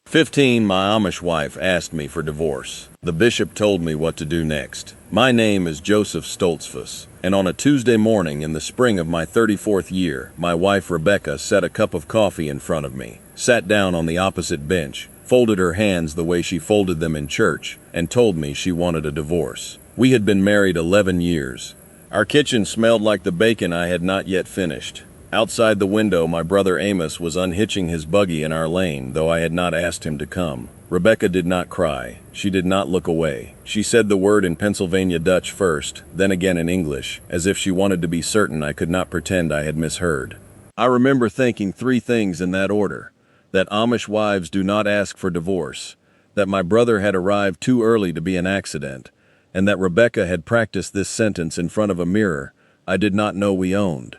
15, my Amish wife asked me for divorce. The bishop told me what to do next. My name is Joseph Stoltzfus, and on a Tuesday morning in the spring of my 34th year, my wife Rebecca set a cup of coffee in front of me, sat down on the opposite bench, folded her hands the way she folded them in church, and told me she wanted a divorce. We had been married 11 years. Our kitchen smelled like the bacon I had not yet finished. Outside the window, my brother Amos was unhitching his buggy in our lane, though I had not asked him to come. Rebecca did not cry. She did not look away. She said the word in Pennsylvania Dutch first, then again in English, as if she wanted to be certain I could not pretend I had misheard. I remember thinking three things in that order: that Amish wives do not ask for divorce, that my brother had arrived too early to be an accident, and that Rebecca had practiced this sentence in front of a mirror I did not know we owned.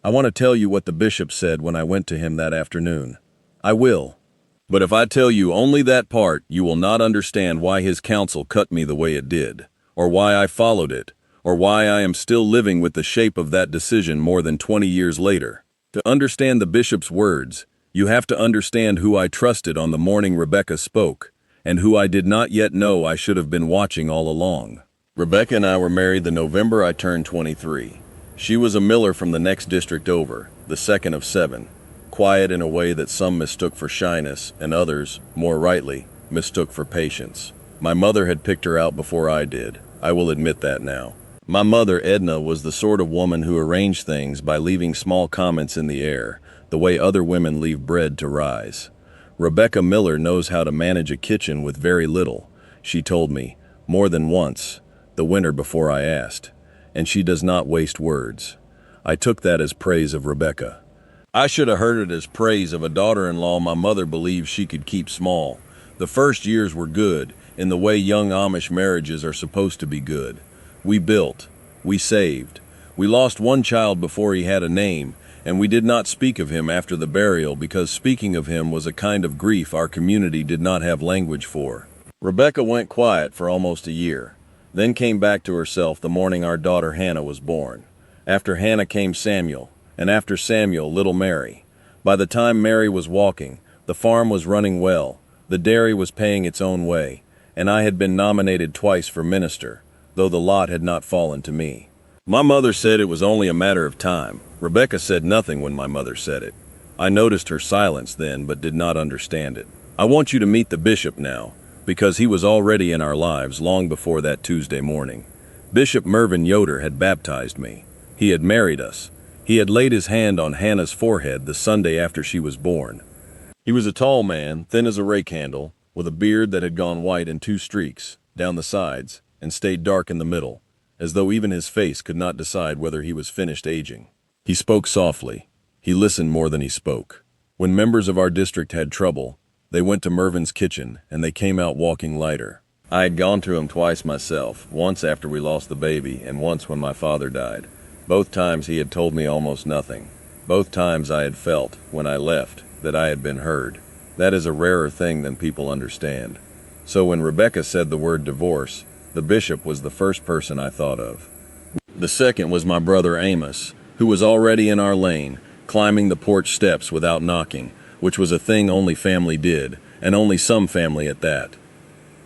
I want to tell you what the bishop said when I went to him that afternoon. I will. But if I tell you only that part, you will not understand why his counsel cut me the way it did, or why I followed it, or why I am still living with the shape of that decision more than 20 years later. To understand the bishop's words, you have to understand who I trusted on the morning Rebecca spoke, and who I did not yet know I should have been watching all along. Rebecca and I were married the November I turned 23. She was a miller from the next district over, the second of 7, quiet in a way that some mistook for shyness and others, more rightly, mistook for patience. My mother had picked her out before I did. I will admit that now. My mother, Edna, was the sort of woman who arranged things by leaving small comments in the air, the way other women leave bread to rise. Rebecca Miller knows how to manage a kitchen with very little, she told me, more than once, the winter before I asked. And she does not waste words. I took that as praise of Rebecca. I should have heard it as praise of a daughter-in-law my mother believed she could keep small. The first years were good, in the way young Amish marriages are supposed to be good. We built. We saved. We lost one child before he had a name, and we did not speak of him after the burial because speaking of him was a kind of grief our community did not have language for. Rebecca went quiet for almost a year, then came back to herself the morning our daughter Hannah was born. After Hannah came Samuel, and after Samuel, little Mary. By the time Mary was walking, the farm was running well, the dairy was paying its own way, and I had been nominated twice for minister, though the lot had not fallen to me. My mother said it was only a matter of time. Rebecca said nothing when my mother said it. I noticed her silence then, but did not understand it. I want you to meet the bishop now, because he was already in our lives long before that Tuesday morning. Bishop Mervyn Yoder had baptized me. He had married us. He had laid his hand on Hannah's forehead the Sunday after she was born. He was a tall man, thin as a rake handle, with a beard that had gone white in 2 streaks, down the sides, and stayed dark in the middle, as though even his face could not decide whether he was finished aging. He spoke softly. He listened more than he spoke. When members of our district had trouble, they went to Mervyn's kitchen, and they came out walking lighter. I had gone to him twice myself, once after we lost the baby, and once when my father died. Both times he had told me almost nothing. Both times I had felt, when I left, that I had been heard. That is a rarer thing than people understand. So when Rebecca said the word divorce, the bishop was the first person I thought of. The second was my brother Amos, who was already in our lane, climbing the porch steps without knocking, which was a thing only family did, and only some family at that.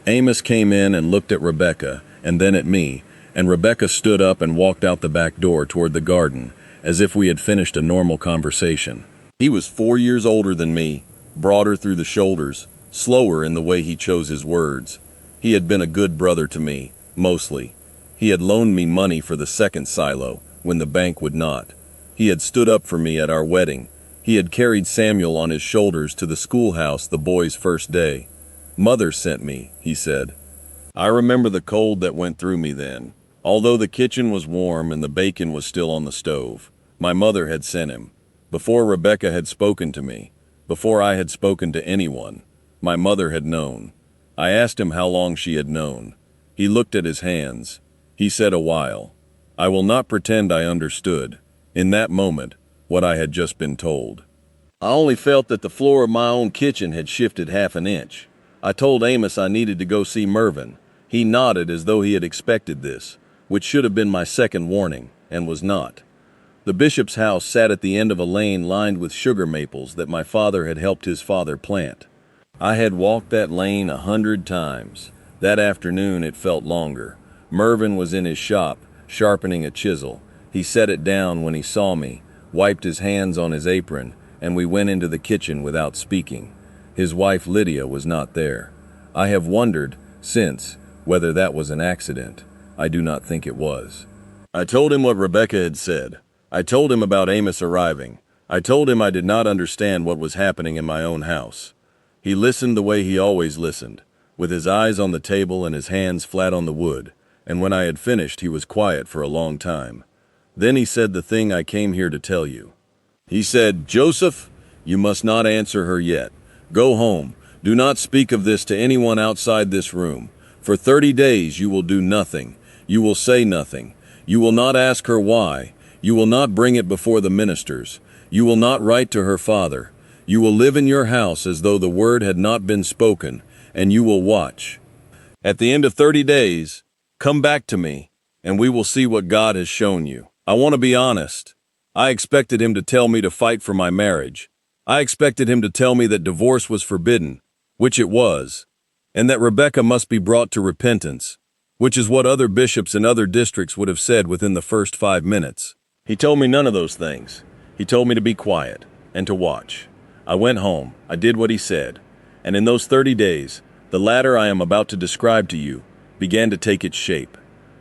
Amos came in and looked at Rebecca, and then at me, and Rebecca stood up and walked out the back door toward the garden, as if we had finished a normal conversation. He was 4 years older than me, broader through the shoulders, slower in the way he chose his words. He had been a good brother to me, mostly. He had loaned me money for the second silo, when the bank would not. He had stood up for me at our wedding. He had carried Samuel on his shoulders to the schoolhouse the boy's first day. Mother sent me, he said. I remember the cold that went through me then. Although the kitchen was warm and the bacon was still on the stove, my mother had sent him. Before Rebecca had spoken to me, before I had spoken to anyone, my mother had known. I asked him how long she had known. He looked at his hands. He said a while. I will not pretend I understood, in that moment, what I had just been told. I only felt that the floor of my own kitchen had shifted half an inch. I told Amos I needed to go see Mervyn. He nodded as though he had expected this, which should have been my second warning, and was not. The bishop's house sat at the end of a lane lined with sugar maples that my father had helped his father plant. I had walked that lane 100 times. That afternoon it felt longer. Mervyn was in his shop, sharpening a chisel. He set it down when he saw me, wiped his hands on his apron, and we went into the kitchen without speaking. His wife Lydia was not there. I have wondered, since, whether that was an accident. I do not think it was. I told him what Rebecca had said. I told him about Amos arriving. I told him I did not understand what was happening in my own house. He listened the way he always listened, with his eyes on the table and his hands flat on the wood, and when I had finished he was quiet for a long time. Then he said the thing I came here to tell you. He said, "Joseph, you must not answer her yet. Go home. Do not speak of this to anyone outside this room. For 30 days you will do nothing. You will say nothing. You will not ask her why. You will not bring it before the ministers. You will not write to her father. You will live in your house as though the word had not been spoken, and you will watch. At the end of 30 days, come back to me, and we will see what God has shown you." I want to be honest. I expected him to tell me to fight for my marriage. I expected him to tell me that divorce was forbidden, which it was, and that Rebecca must be brought to repentance, which is what other bishops in other districts would have said within the first 5 minutes. He told me none of those things. He told me to be quiet and to watch. I went home. I did what he said. And in those 30 days, the ladder I am about to describe to you began to take its shape.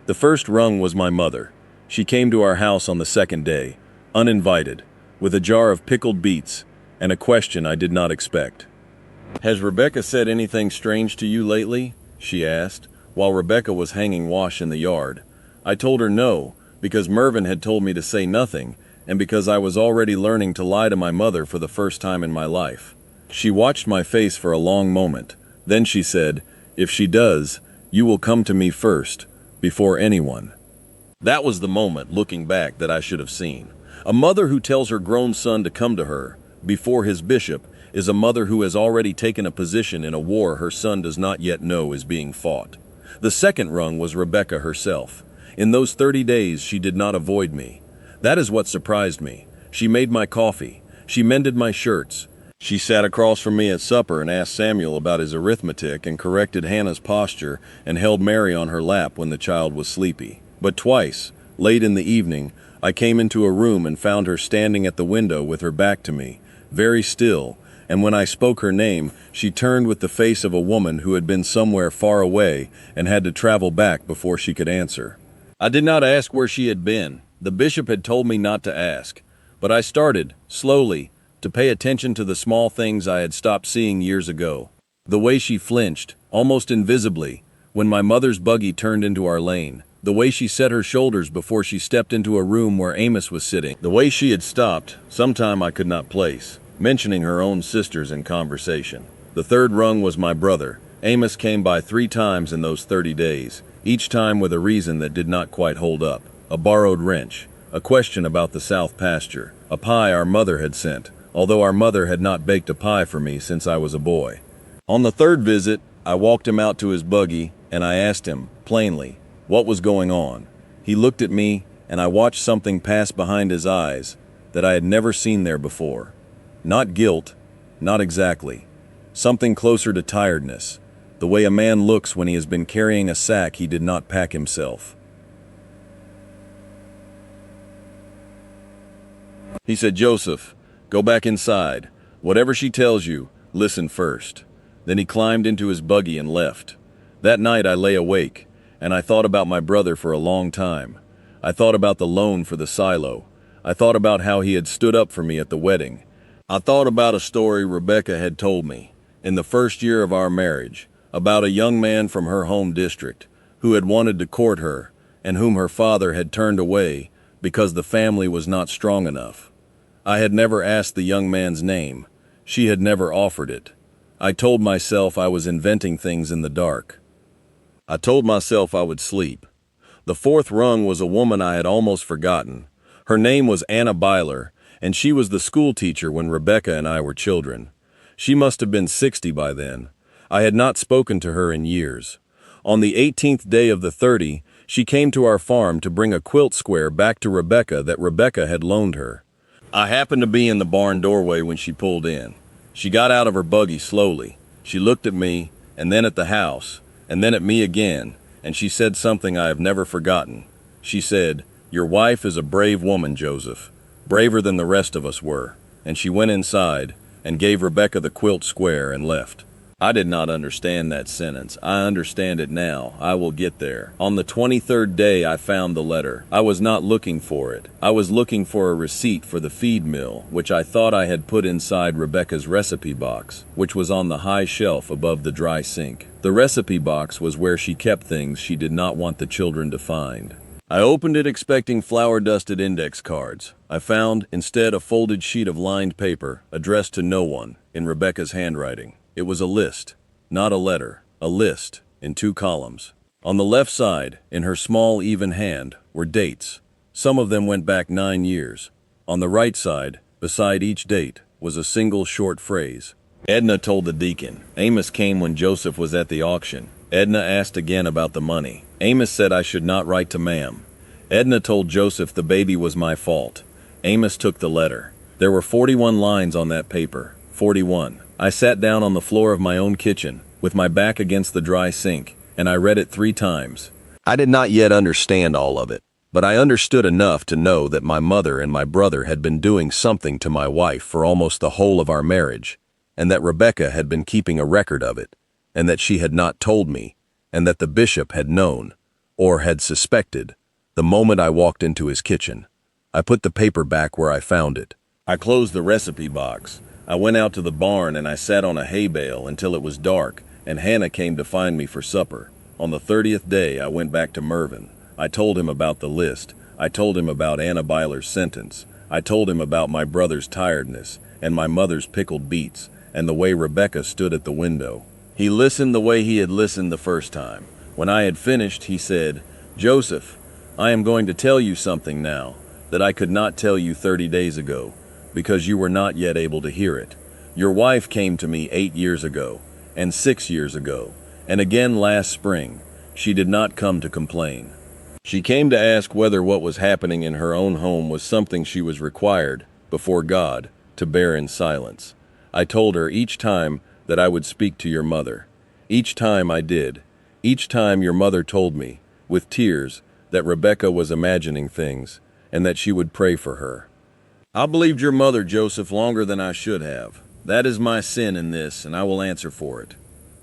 The first rung was my mother. She came to our house on the second day, uninvited, with a jar of pickled beets and a question I did not expect. "Has Rebecca said anything strange to you lately?" she asked, while Rebecca was hanging wash in the yard. I told her no, because Mervyn had told me to say nothing, and because I was already learning to lie to my mother for the first time in my life. She watched my face for a long moment. Then she said, "If she does, you will come to me first, before anyone." That was the moment, looking back, that I should have seen. A mother who tells her grown son to come to her, before his bishop, is a mother who has already taken a position in a war her son does not yet know is being fought. The second rung was Rebecca herself. In those 30 days she did not avoid me. That is what surprised me. She made my coffee. She mended my shirts. She sat across from me at supper and asked Samuel about his arithmetic and corrected Hannah's posture and held Mary on her lap when the child was sleepy. But twice, late in the evening, I came into a room and found her standing at the window with her back to me, very still, and when I spoke her name, she turned with the face of a woman who had been somewhere far away and had to travel back before she could answer. I did not ask where she had been. The bishop had told me not to ask, but I started, slowly, to pay attention to the small things I had stopped seeing years ago. The way she flinched, almost invisibly, when my mother's buggy turned into our lane. The way she set her shoulders before she stepped into a room where Amos was sitting. The way she had stopped, sometime I could not place, mentioning her own sisters in conversation. The third rung was my brother. Amos came by 3 times in those 30 days, each time with a reason that did not quite hold up. A borrowed wrench, a question about the south pasture, a pie our mother had sent, although our mother had not baked a pie for me since I was a boy. On the third visit, I walked him out to his buggy, and I asked him, plainly, what was going on. He looked at me, and I watched something pass behind his eyes that I had never seen there before. Not guilt, not exactly. Something closer to tiredness, the way a man looks when he has been carrying a sack he did not pack himself. He said, "Joseph, go back inside. Whatever she tells you, listen first." Then he climbed into his buggy and left. That night I lay awake, and I thought about my brother for a long time. I thought about the loan for the silo. I thought about how he had stood up for me at the wedding. I thought about a story Rebecca had told me, in the first year of our marriage, about a young man from her home district who had wanted to court her and whom her father had turned away because the family was not strong enough. I had never asked the young man's name. She had never offered it. I told myself I was inventing things in the dark. I told myself I would sleep. The fourth rung was a woman I had almost forgotten. Her name was Anna Byler, and she was the school teacher when Rebecca and I were children. She must have been 60 by then. I had not spoken to her in years. On the 18th day of the 30, she came to our farm to bring a quilt square back to Rebecca that Rebecca had loaned her. I happened to be in the barn doorway when she pulled in. She got out of her buggy slowly. She looked at me, and then at the house, and then at me again, and she said something I have never forgotten. She said, "Your wife is a brave woman, Joseph, braver than the rest of us were." And she went inside and gave Rebecca the quilt square and left. I did not understand that sentence. I understand it now. I will get there. On the 23rd day, I found the letter. I was not looking for it. I was looking for a receipt for the feed mill, which I thought I had put inside Rebecca's recipe box, which was on the high shelf above the dry sink. The recipe box was where she kept things she did not want the children to find. I opened it expecting flour-dusted index cards. I found, instead, a folded sheet of lined paper addressed to no one in Rebecca's handwriting. It was a list, not a letter, a list in 2 columns. On the left side, in her small, even hand, were dates. Some of them went back 9 years. On the right side, beside each date, was a single short phrase. Edna told the deacon. Amos came when Joseph was at the auction. Edna asked again about the money. Amos said I should not write to ma'am. Edna told Joseph the baby was my fault. Amos took the letter. There were 41 lines on that paper. 41. I sat down on the floor of my own kitchen, with my back against the dry sink, and I read it 3 times. I did not yet understand all of it, but I understood enough to know that my mother and my brother had been doing something to my wife for almost the whole of our marriage, and that Rebecca had been keeping a record of it, and that she had not told me, and that the bishop had known, or had suspected, the moment I walked into his kitchen. I put the paper back where I found it. I closed the recipe box. I went out to the barn and I sat on a hay bale until it was dark, and Hannah came to find me for supper. On the 30th day, I went back to Mervyn. I told him about the list. I told him about Anna Byler's sentence. I told him about my brother's tiredness, and my mother's pickled beets, and the way Rebecca stood at the window. He listened the way he had listened the first time. When I had finished, he said, "Joseph, I am going to tell you something now that I could not tell you 30 days ago, because you were not yet able to hear it. Your wife came to me 8 years ago, and 6 years ago, and again last spring. She did not come to complain. She came to ask whether what was happening in her own home was something she was required, before God, to bear in silence. I told her each time that I would speak to your mother. Each time I did. Each time your mother told me, with tears, that Rebecca was imagining things, and that she would pray for her. I believed your mother, Joseph, longer than I should have. That is my sin in this, and I will answer for it.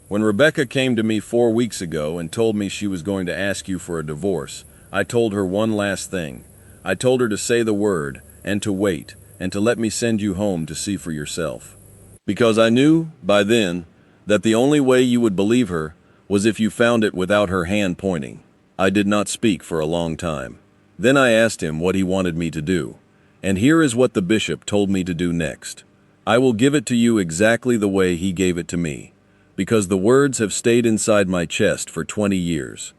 When Rebecca came to me 4 weeks ago and told me she was going to ask you for a divorce, I told her one last thing. I told her to say the word, and to wait, and to let me send you home to see for yourself. Because I knew, by then, that the only way you would believe her was if you found it without her hand pointing. I did not speak for a long time. Then I asked him what he wanted me to do. And here is what the bishop told me to do next. I will give it to you exactly the way he gave it to me, because the words have stayed inside my chest for 20 years.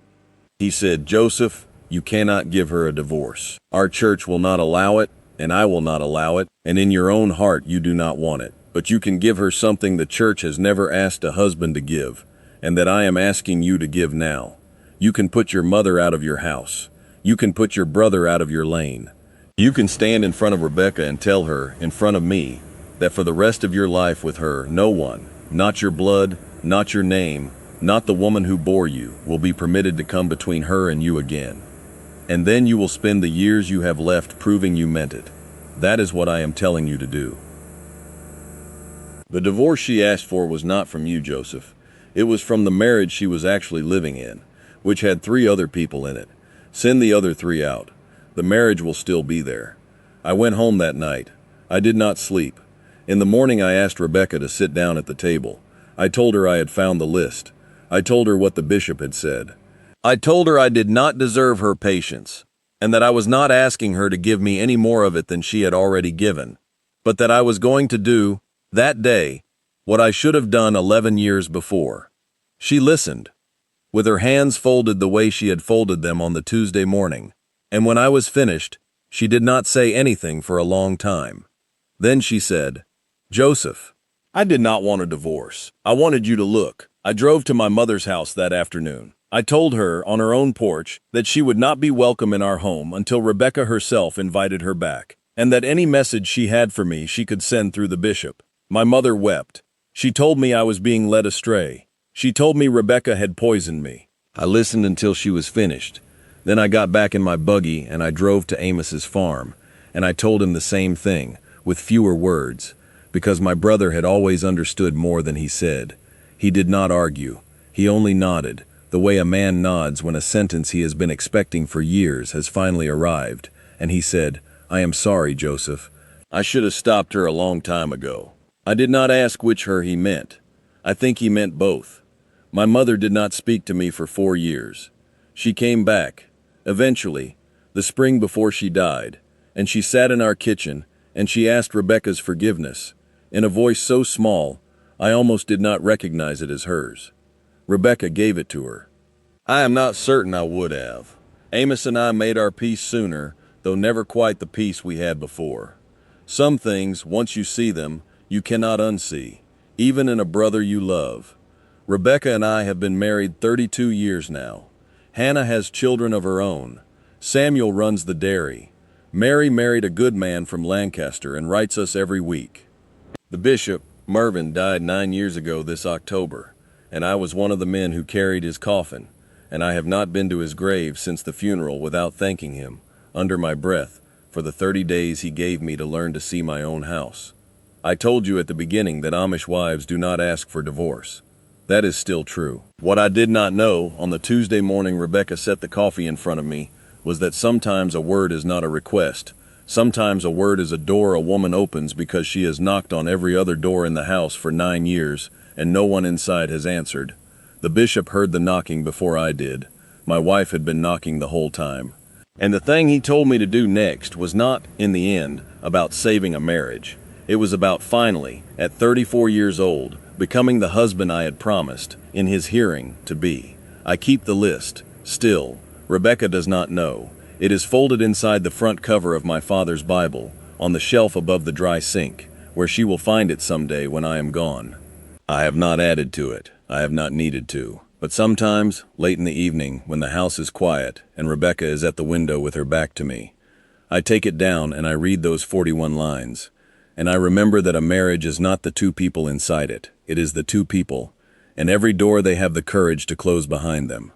He said, "Joseph, you cannot give her a divorce. Our church will not allow it, and I will not allow it, and in your own heart you do not want it. But you can give her something the church has never asked a husband to give, and that I am asking you to give now. You can put your mother out of your house. You can put your brother out of your lane. You can stand in front of Rebecca and tell her, in front of me, that for the rest of your life with her, no one, not your blood, not your name, not the woman who bore you, will be permitted to come between her and you again. And then you will spend the years you have left proving you meant it. That is what I am telling you to do." The divorce she asked for was not from you, Joseph. It was from the marriage she was actually living in, which had 3 other people in it. Send the other 3 out. The marriage will still be there. I went home that night. I did not sleep. In the morning I asked Rebecca to sit down at the table. I told her I had found the list. I told her what the bishop had said. I told her I did not deserve her patience, and that I was not asking her to give me any more of it than she had already given, but that I was going to do, that day, what I should have done 11 years before. She listened, with her hands folded the way she had folded them on the Tuesday morning, and when I was finished, she did not say anything for a long time. Then she said, "Joseph, I did not want a divorce. I wanted you to look. I drove to my mother's house that afternoon. I told her, on her own porch, that she would not be welcome in our home until Rebecca herself invited her back, and that any message she had for me she could send through the bishop. My mother wept. She told me I was being led astray. She told me Rebecca had poisoned me. I listened until she was finished. Then I got back in my buggy and I drove to Amos's farm, and I told him the same thing, with fewer words, because my brother had always understood more than he said. He did not argue. He only nodded, the way a man nods when a sentence he has been expecting for years has finally arrived, and he said, "I am sorry, Joseph. I should have stopped her a long time ago." I did not ask which her he meant. I think he meant both. My mother did not speak to me for 4 years. She came back, eventually, the spring before she died, and she sat in our kitchen, and she asked Rebecca's forgiveness, in a voice so small, I almost did not recognize it as hers. Rebecca gave it to her. I am not certain I would have. Amos and I made our peace sooner, though never quite the peace we had before. Some things, once you see them, you cannot unsee, even in a brother you love. Rebecca and I have been married 32 years now. Hannah has children of her own. Samuel runs the dairy. Mary married a good man from Lancaster and writes us every week. The bishop, Mervyn, died 9 years ago this October, and I was one of the men who carried his coffin, and I have not been to his grave since the funeral without thanking him, under my breath, for the 30 days he gave me to learn to see my own house. I told you at the beginning that Amish wives do not ask for divorce. That is still true. What I did not know, on the Tuesday morning Rebecca set the coffee in front of me, was that sometimes a word is not a request. Sometimes a word is a door a woman opens because she has knocked on every other door in the house for 9 years, and no one inside has answered. The bishop heard the knocking before I did. My wife had been knocking the whole time. And the thing he told me to do next was not, in the end, about saving a marriage. It was about finally, at 34 years old, becoming the husband I had promised, in his hearing, to be. I keep the list. Still, Rebecca does not know. It is folded inside the front cover of my father's Bible, on the shelf above the dry sink, where she will find it someday when I am gone. I have not added to it. I have not needed to. But sometimes, late in the evening, when the house is quiet and Rebecca is at the window with her back to me, I take it down and I read those 41 lines. And I remember that a marriage is not the two people inside it. It is the two people, and every door they have the courage to close behind them.